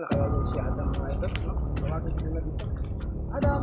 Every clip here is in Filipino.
Kaya yun si Adam mga idol, no? Tawagin ko na dito. Adam!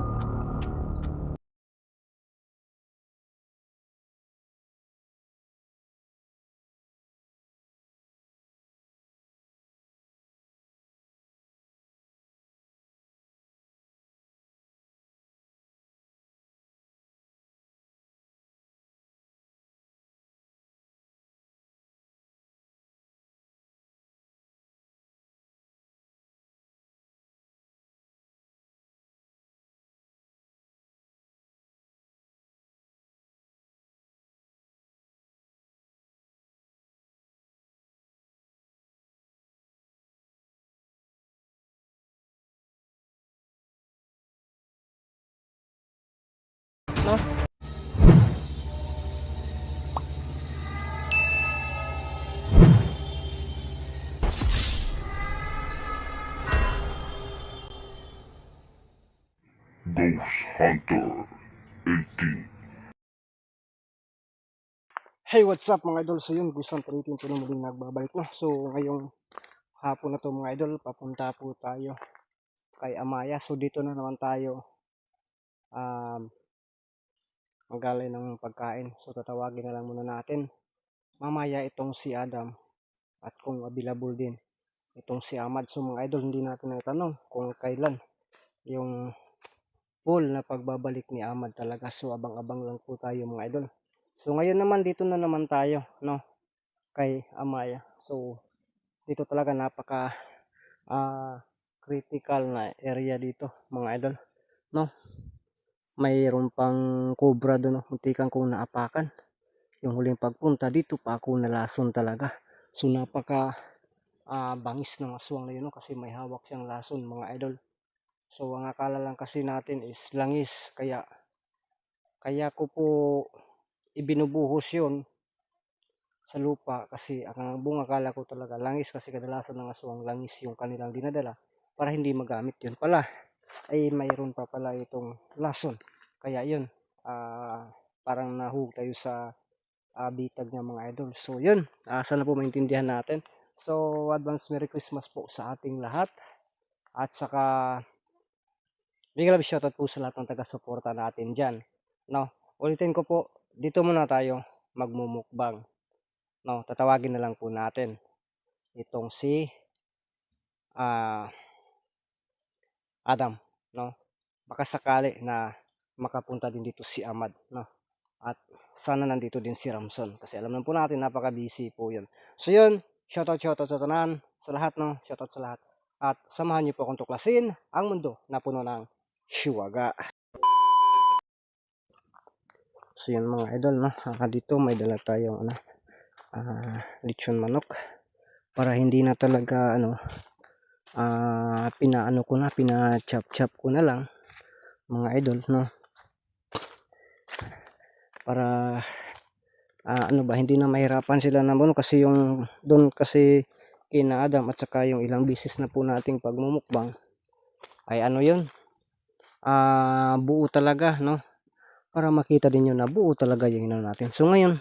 No? Ghost Hunter 18. Hey, what's up mga idol? So yun, Ghost Hunter 18 po na muling nagbabalik, no? So ngayong hapon na to mga idol, papunta po tayo kay Amaya. So dito na naman tayo maggalay ng pagkain. So tatawagin na lang muna natin mamaya itong si Adam at kung available din itong si Ahmad. So mga idol, hindi natin natanong kung kailan yung full na pagbabalik ni Ahmad talaga. So abang-abang lang po tayo mga idol. So ngayon naman dito na naman tayo, no, kay Amaya. So dito talaga napaka critical na area dito mga idol, no. Mayroon pang cobra doon, no? Muntikan kong naapakan. Yung huling pagpunta dito pa ako nalason talaga. So napaka bangis ng aswang na yun, no? Kasi may hawak siyang lason mga idol. So ang akala lang kasi natin is langis, kaya ko po ibinubuhos yun sa lupa kasi ang buong akala ko talaga langis, kasi kadalasan ng aswang langis yung kanilang dinadala para hindi magamit. Yun pala ay mayroon pa pala itong lason, kaya yun parang nahug tayo sa bitag niya mga idol. So yun, sana po maintindihan natin. So advance Merry Christmas po sa ating lahat, at saka big love shoutout po sa lahat ng taga-suporta natin dyan, no. Ulitin ko po, dito muna tayo magmumukbang, no. Tatawagin na lang po natin itong si Adam, no. Baka sakali na makapunta din dito si Ahmad, no. At sana nandito din si Ramson kasi alam naman po natin napaka-busy po 'yun. So 'yun, shoutout sa tanan, sa lahat, no. Shoutout sa lahat. At samahan niyo po akong tuklasin ang mundo na puno ng hiwaga. So 'yun mga idol, no. Dito may dala tayong lechon manok para hindi na talaga pinaano ko na, pina-chop ko na lang mga idol, no. Para hindi na mahirapan sila na kasi yung doon kasi kina Adam at saka yung ilang bisis na po nating pagmumukbang ay yun, buo talaga, no, para makita din yun na buo talaga yung natin. So ngayon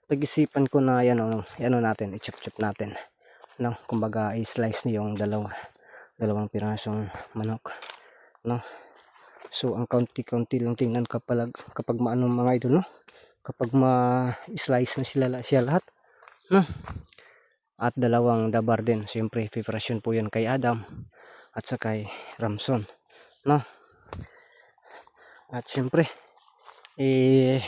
pag-isipan ko na natin, i-chop natin, no, kumbaga i-slice niyo yung dalawang pirasong manok, no. So ang kaunti-kaunti lang tingnan kapag maano mga idol, no, kapag ma-slice na siya lahat, no. At dalawang dabar din, siyempre preparasyon po yun kay Adam at saka kay Ramson, no. At siyempre din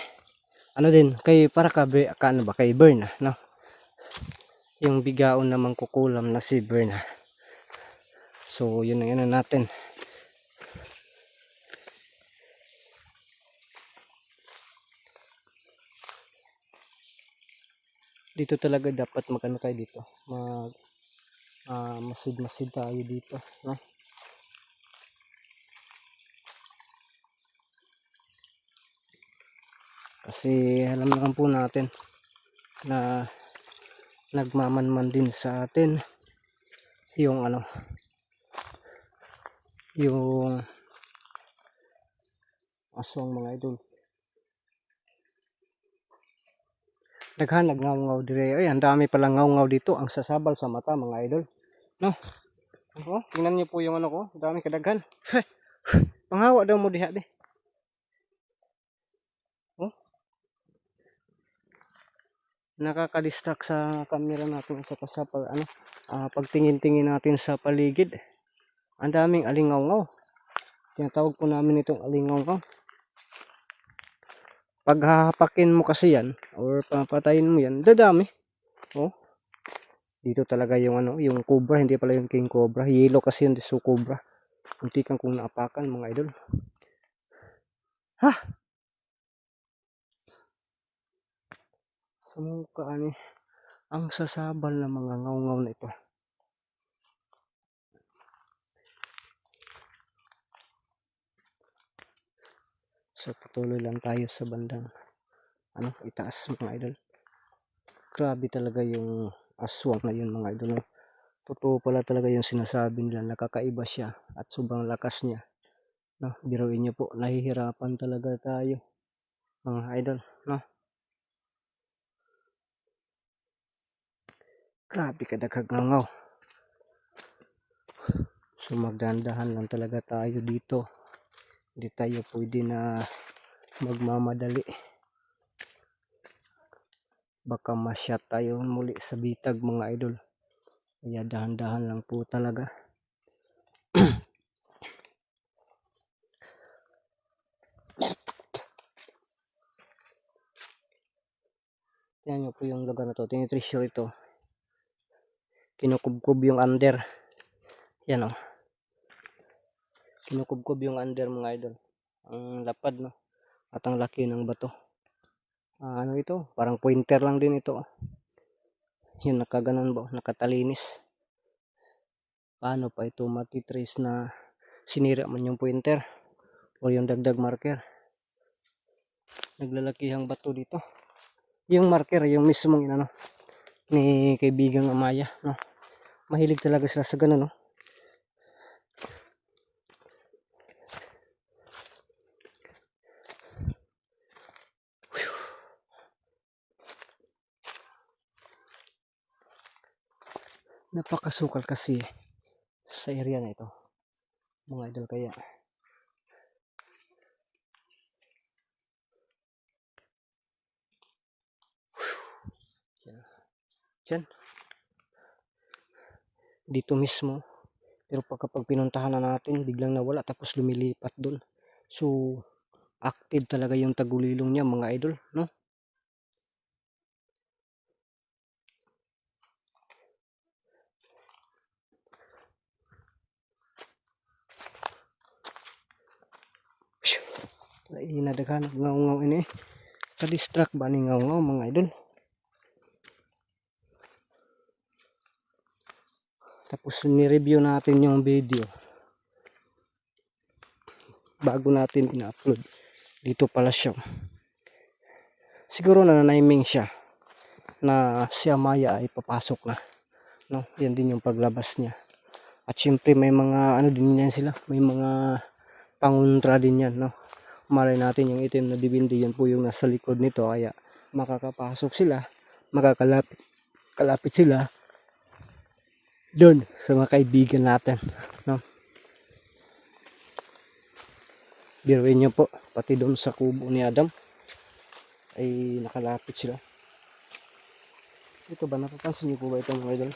kay para kay Berna, no, yung bigaon na mangkukulam na si Berna. So yun ang natin. Dito talaga dapat tayo dito, masid tayo dito, no. Kasi alam naman po natin na nagmamanman din sa atin yung yung aswang mga idol. Daghan nagngaw-ngaw dire. Ay, ang dami palang ngaw-ngaw dito, ang sasabal sa mata mga idol, no. Oh, tingnan niyo po yung ano ko, dami kadaghan. Panghawa daw mo diha be. Oh, nakaka-distract sa camera natin sa pag ano, pagtingin-tingin natin sa paligid. Ang daming alingaw-ngaw. Tinatawag po namin itong alingaw-ngaw. Pag hahapakin mo kasi yan or papatayin mo yan, dadami. Oh, dito talaga yung ano, yung cobra, hindi pala yung king cobra. Yellow kasi yung so cobra. Muntikan kong naapakan mga idol. Ha! Sa mukha ni, ang sasabal na mga ngaw-ngaw na ito. So patuloy lang tayo sa bandang ano, itaas mga idol. Grabe talaga yung aswang na yun mga idol. Totoo pala talaga yung sinasabi nila, nakakaiba siya at sobrang lakas niya. No, biruin niyo po, nahihirapan talaga tayo mga idol, no? Grabe kadaghang ngangaw. So magdandahan lang talaga tayo dito. Hindi tayo pwede na magmamadali. Baka ma-shot tayo muli sa bitag mga idol. Kaya dahan-dahan lang po talaga. Tingnan nyo po yung lugar na to. Tinitreasure ito. Kinukubkub yung under. Yan o. Kinukubkub yung under mga idol. Ang lapad no. At ang laki ng bato. Ano ito? Parang pointer lang din ito. Yan, nakaganon ba? Nakatalinis. Paano pa ito matitrace na sinira man yung pointer o yung dagdag marker? Naglalakihang bato dito. Yung marker, yung mismong ano ni kaibigang Amaya, no? Mahilig talaga sila sa ganun, no? Napakasukal kasi sa area na ito mga idol, kaya dyan dito mismo, pero pag pinuntahan na natin biglang nawala tapos lumilipat dun. So active talaga yung tagulilong niya mga idol, no? Inadaghan ngaw-ngaw ini. Ka-distract ba ni ngaw-ngaw mga idol? Tapos ni-review natin yung video bago natin ina-upload. Dito pala siya. Siguro nananiming siya na si Amaya ay papasok na, no? Yan din yung paglabas niya. At syempre may mga ano din yan sila, may mga pangontra din yan, no? Malay natin yung itim na dibindi, yan po yung nasa likod nito, kaya makakapasok sila, kalapit sila doon sa mga kaibigan natin, no? Biruin nyo po, pati doon sa kubo ni Adam ay nakalapit sila. Ito ba, napapansin nyo po ba ito mga idol?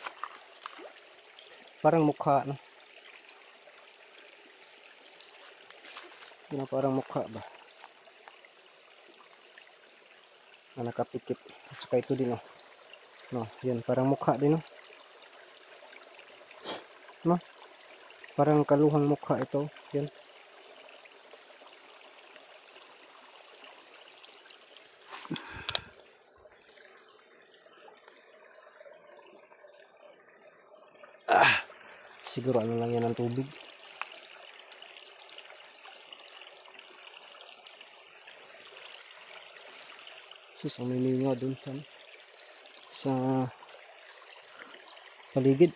Parang mukha, no? Parang mukha ba na nakapikit. At saka ito din, no, yan parang mukha din, no, parang kaluhang mukha ito, yan. Siguro ano lang yan ng tubig. Sus, ang miningaw dun sa paligid.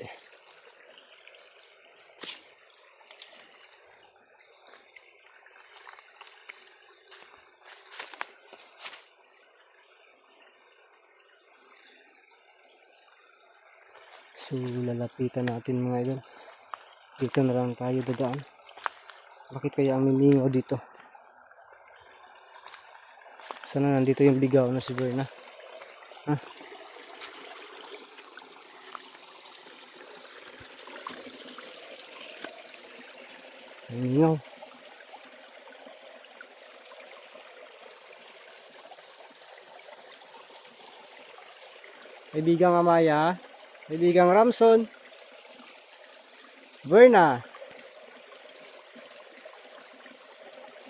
So lalapitan natin mga idol. Dito na lang tayo dadaan. Bakit kaya ang mimingaw dito? Sana nandito yung bigaw na si Berna. Ha? Mimingaw. Kaibigang Amaya, kaibigang Ramson, Berna.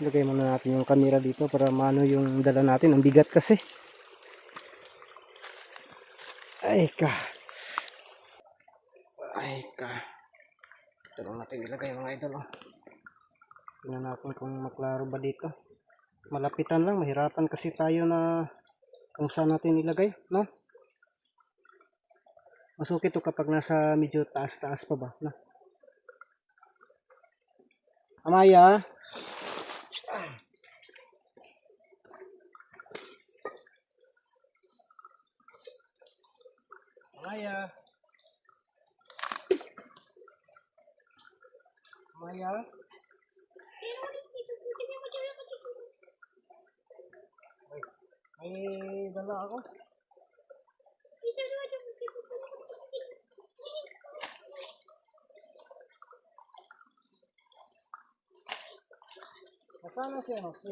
Lagay muna natin yung camera dito para maano yung dala natin. Ang bigat kasi. Ay ka. Ay ka. Ito lang natin ilagay mga idol. Oh. Tingnan natin kung maklaro ba dito. Malapitan lang. Mahirapan kasi tayo na kung saan natin ilagay. No? Mas okay to kapag nasa medyo taas-taas pa ba. No? Amaya. Amaya. Amaya. May dala ako. Nasaan na si ano? Si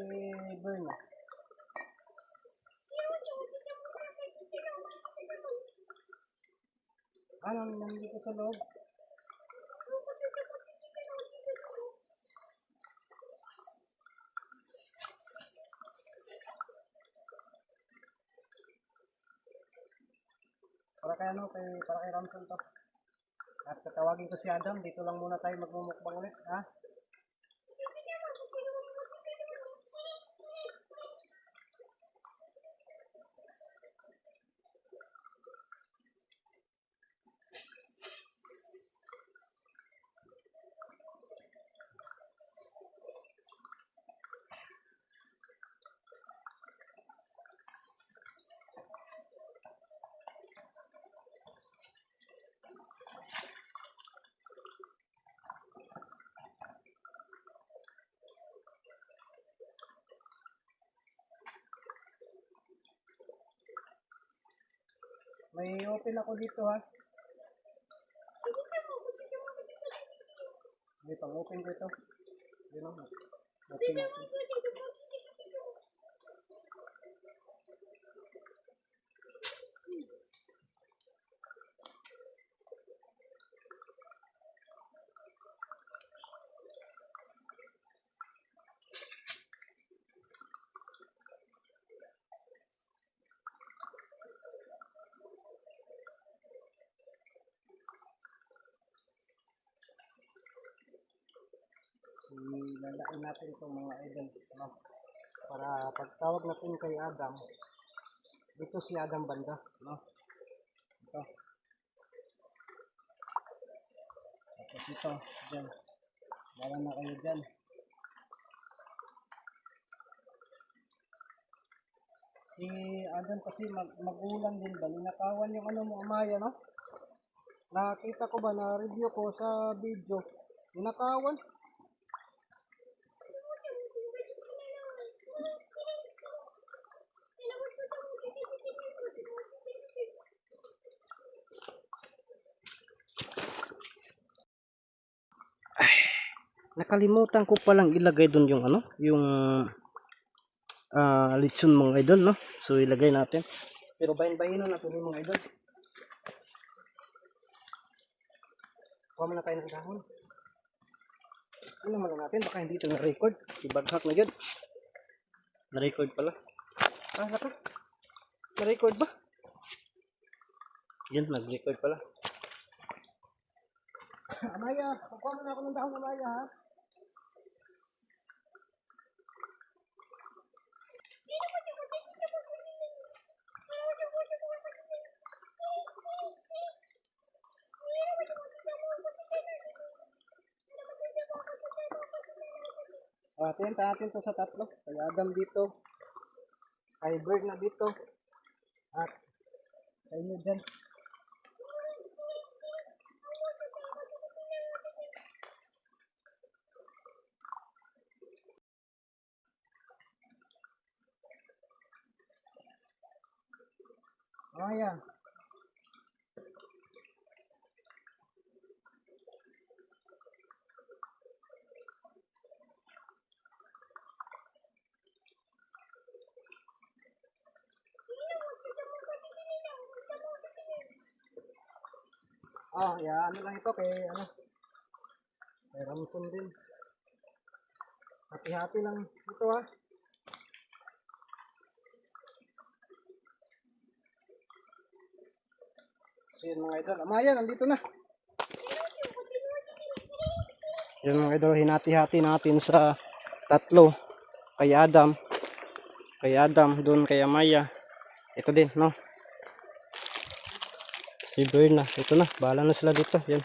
Berna. Ano, nandito sa loob? Para kay ano, para kay Ramson to. At tatawagin ko si Adam, dito lang muna tayo magmumukbang ulit, ha? May open ako dito, ha? May pang-open ko ito. Yun lang, open natin. Ilalain natin itong mga idol, no? Para pagtawag natin kay Adam, dito si Adam banda, no? Ito. Tapos ito, dyan. Wala na kayo dyan. Si Adam kasi magulang din ba? Ninakawan yung ano mo, Amaya, no? Nakita ko ba, na-review ko sa video. Ninakawan. Nakalimutan ko palang ilagay doon yung ano, yung lechon mga idol, no? So ilagay natin. Pero bahin-bahinon natin yung mga idol. Kuha muna tayo ng dahon. Ano naman natin, baka hindi ito na-record. Ibaghak na yun. Na-record pala. Naka. Na-record ba? Yan, nag-record pala. Amaya, kuha muna ako ng dahon, Amaya, ha? Tinta natin to sa tatlo. Kay Adam dito. Kay Bird na dito. At sa inyo dyan. Amaya. Ya ano lang ito kay ano, kay Ramson din. Hati-hati lang ito ha. So yun mga idol, Amaya nandito na. Yun mga idol, hinati-hati natin sa tatlo. Kay Adam, doon kay Amaya. Ito din, no? Si Berna, ito na, bahala na sila dito. Yan.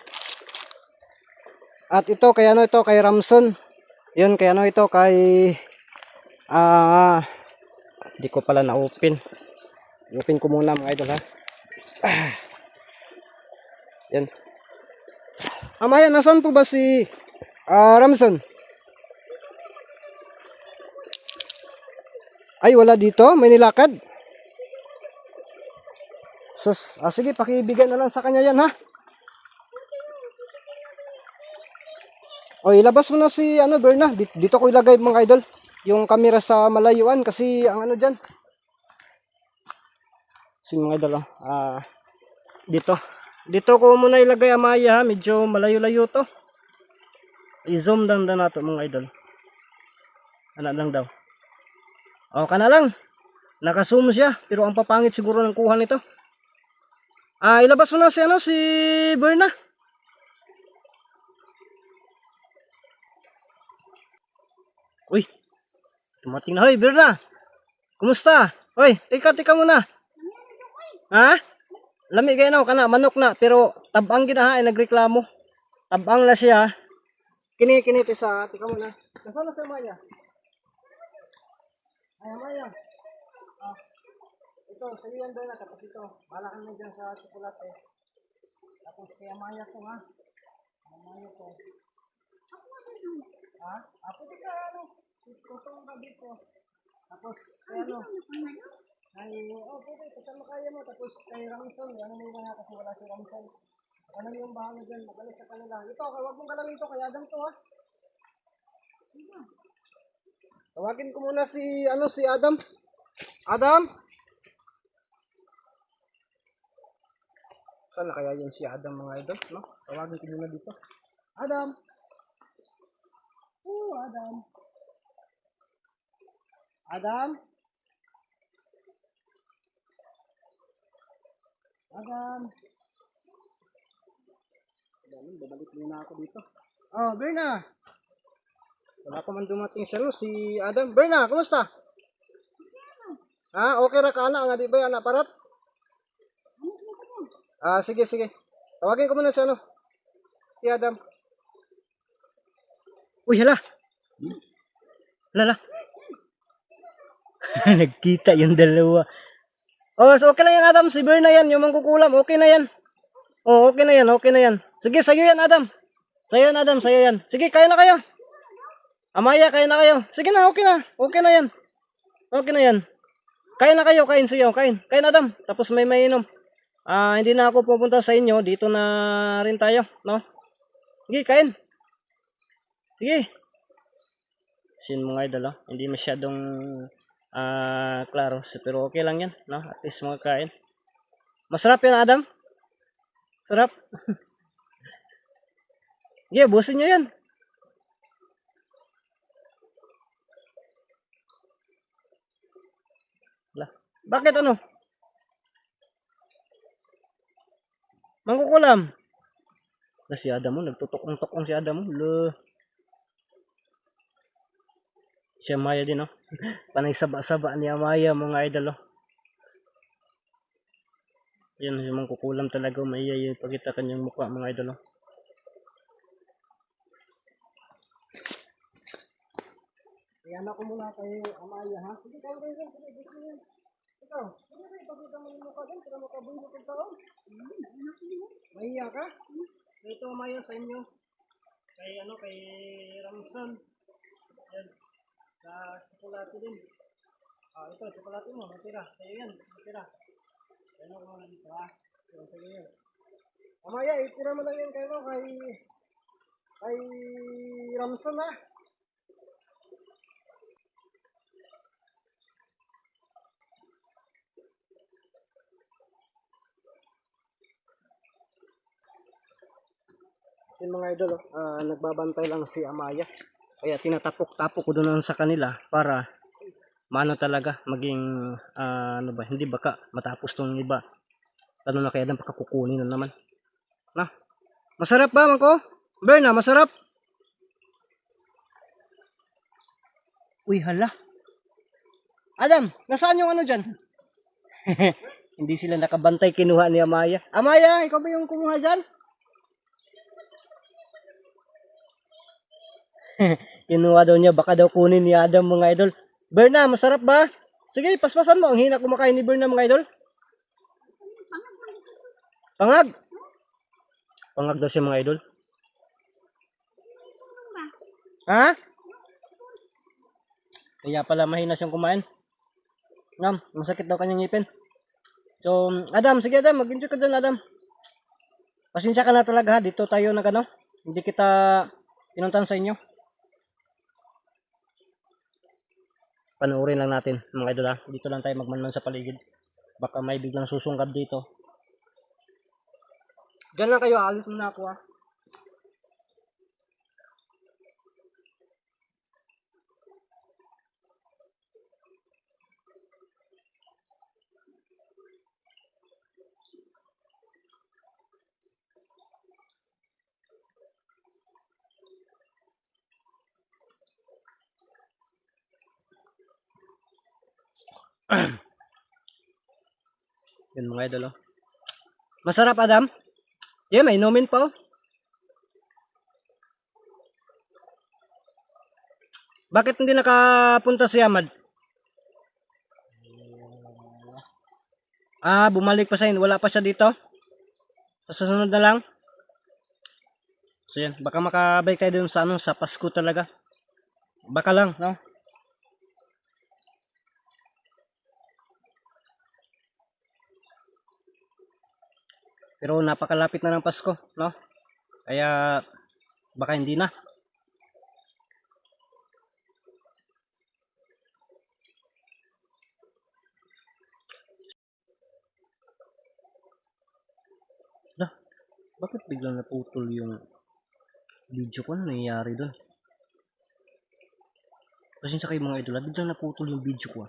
At ito kay ano, ito kay Ramson. Yun kay ano, ito kay di ko pala na-open. I-open ko muna mga idol ha. Yan. Amaya, nasan po ba si Ramson? Ay, wala dito? May nilakad? Sus, sige, pakibigyan na lang sa kanya yan ha. O, ilabas mo na si ano, Berna. Dito ko ilagay mga idol. Yung camera sa malayuan kasi ang ano dyan. Si mga idol, dito ko muna ilagay Amaya ha. Medyo malayo-layo to. I-zoom down na nato mga idol. Ano lang daw. O, kana lang. Naka-zoom siya. Pero ang papangit siguro ng kuha nito. Ilabas mo na si ano, si Berna. Uy, tumating na. Hoy, Berna. Kumusta? Hoy, tika muna. Ha? Lami kayo na, kana, manok na. Pero tabang gina ha, ay nagreklamo. Tabang na siya. Kini-kiniti sa, tika muna. Nasaan na si Amaya? Ay, Amaya. Ito, sa'yo yan Berna. Tapos ito, bala ka na dyan sa chocolate. Tapos kay Amaya to ha. Amaya to. Ha? Pwede ka ano, tutong ka dito. Tapos, kay ano, pwede, kasama kaya mo. Tapos, kay Ramson, ano mo yung kasi wala si Ramson. Ano yung bahala dyan, magalis sa kanila. Ito, huwag mong galang ito, kay Adam to ha. Tawagin ko muna si, ano, si Adam. Adam? Saan na kaya yun si Adam mga idol, no? Tawagin ko muna dito. Adam! Adam. Adam? Adam? Babalik muna ako dito. Berna! Wala pa man dumating siya, no? Si Adam. Berna, kumusta? Okay ra ka na, nga di ba yan, parat? Sige. Tawagin ko muna si ano? Si Adam. Uy, hala. Lala. Nagkita yung dalawa. So okay lang yan, Adam. Si Berna yan, yung mangkukulam. Okay na yan. Okay na yan. Sige, sa'yo yan, Adam. Sa'yo yan. Sige, kaya na kayo. Amaya, kaya na kayo. Sige na, okay na. Okay na yan. Kaya na kayo, kain siya. Kain, Adam. Tapos may inom. Hindi na ako pupunta sa inyo. Dito na rin tayo, no? Sige, kain. Sige. Sin mga idol, hindi masyadong klaro. Pero okay lang yan, no? At least mga kain. Masarap yan, Adam? Sarap. Sige, busin nyo yan. Bakit ano? Mangkukulam. Si Adam mo, nagtutok-tok si Adam mo. Si Amaya din, no? Panay saba-saba ni Amaya, mga idol, oh. Yan, yung mangkukulam talaga. Maiya yung pagkita kanyang mukha, mga idol, oh. Ayan ako muna kay Amaya, ha? Sige, kayo. Ikaw, sige, ipagkita mo yung mukha din. Pero makabuhin ko taon. Maiya ka? Ito, Amaya, sa inyo. Kay Ramson. Yan. Sa chocolate din. Ito, chocolate mo, matira. Sa'yo yan, matira. Ano ko na dito ha? Sige yun. Mamaya, itira mo lang yan kayo kay Ramson ha. Yung mga idol, nagbabantay lang si Amaya. Kaya tinatapok-tapok ko doon sa kanila para maano talaga maging ano ba, hindi baka matapos tong iba. Ano na kaya baka kukunin na naman. Na. Masarap ba man ko? Berna, masarap. Uy, hala. Adam, nasaan yung ano dyan? Hindi sila nakabantay, kinuha ni Amaya. Amaya, ikaw ba yung kumuha dyan? Kinuha daw niya, baka daw kunin ni Adam mga idol. Berna, masarap ba? Sige, paspasan mo. Ang hina kumakain ni Berna mga idol. Pangag. Pangag daw siya mga idol. Ha? Kaya pala mahina siyang kumain. Ngam, masakit daw kanyang ngipin. So, Adam, sige Adam, mag-enjoy ka dyan Adam. Pasensya ka na talaga ha, dito tayo nag ano. Hindi kita pinuntan sa inyo. Panoorin lang natin mga idol ha. Dito lang tayo magmanman sa paligid. Baka may biglang susungkab dito. Diyan lang kayo, alis muna ako ha. Yun mga idol oh. Masarap Adam? Yeah, may inumin pa oh. Bakit hindi nakapunta si Ahmad? Bumalik pa sa inyo. Wala pa siya dito. Sa susunod na lang. So yan, baka makabay tayo dun sa ano, sa Pasko talaga. Baka lang, no? Pero napakalapit na ng Pasko, no? Kaya baka hindi na. Dah, bakit biglang naputol yung video ko? Ano nangyayari doon? Pasensya kayo mga idol, biglang naputol yung video ko.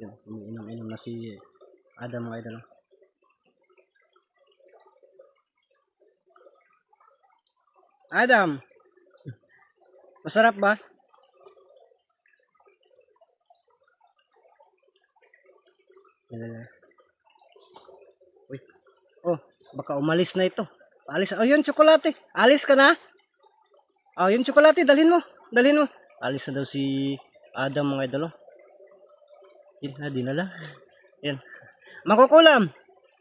Yan, umiinom-inom na si Adam mga idol. Adam, masarap ba? Uy. Oh, baka umalis na ito. Alis. Oh, yun, tsokolate. Alis ka na? Oh, yun, tsokolate. Dalhin mo. Dalhin mo. Alis na daw si Adam mga idol. Yan na, dinala. Yan. Makukulam.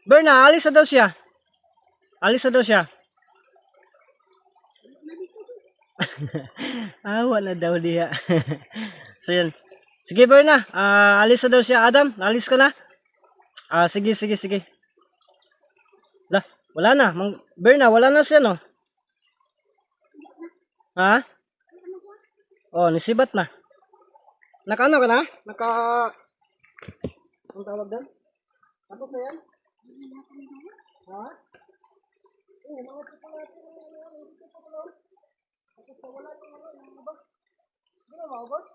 Berna, alis na daw siya. Alis na daw siya. Awa na daw diya. So yan. Sige Berna, alis na daw siya. Adam, alis ka na? Sige, sige, sige. Lah, wala na. Berna, wala na siya no? Ha? Oh, nisibat na. Naka-ano ka na? Ang tawag doon? Tapos na yan? Ha? Mga tsokolate na yan. Tapos na wala yung ano ba? Hindi na maubos?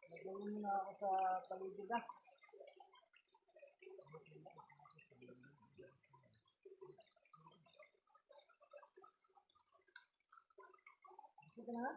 Nagawin mo na ako sa paligid ah. Sige na ha?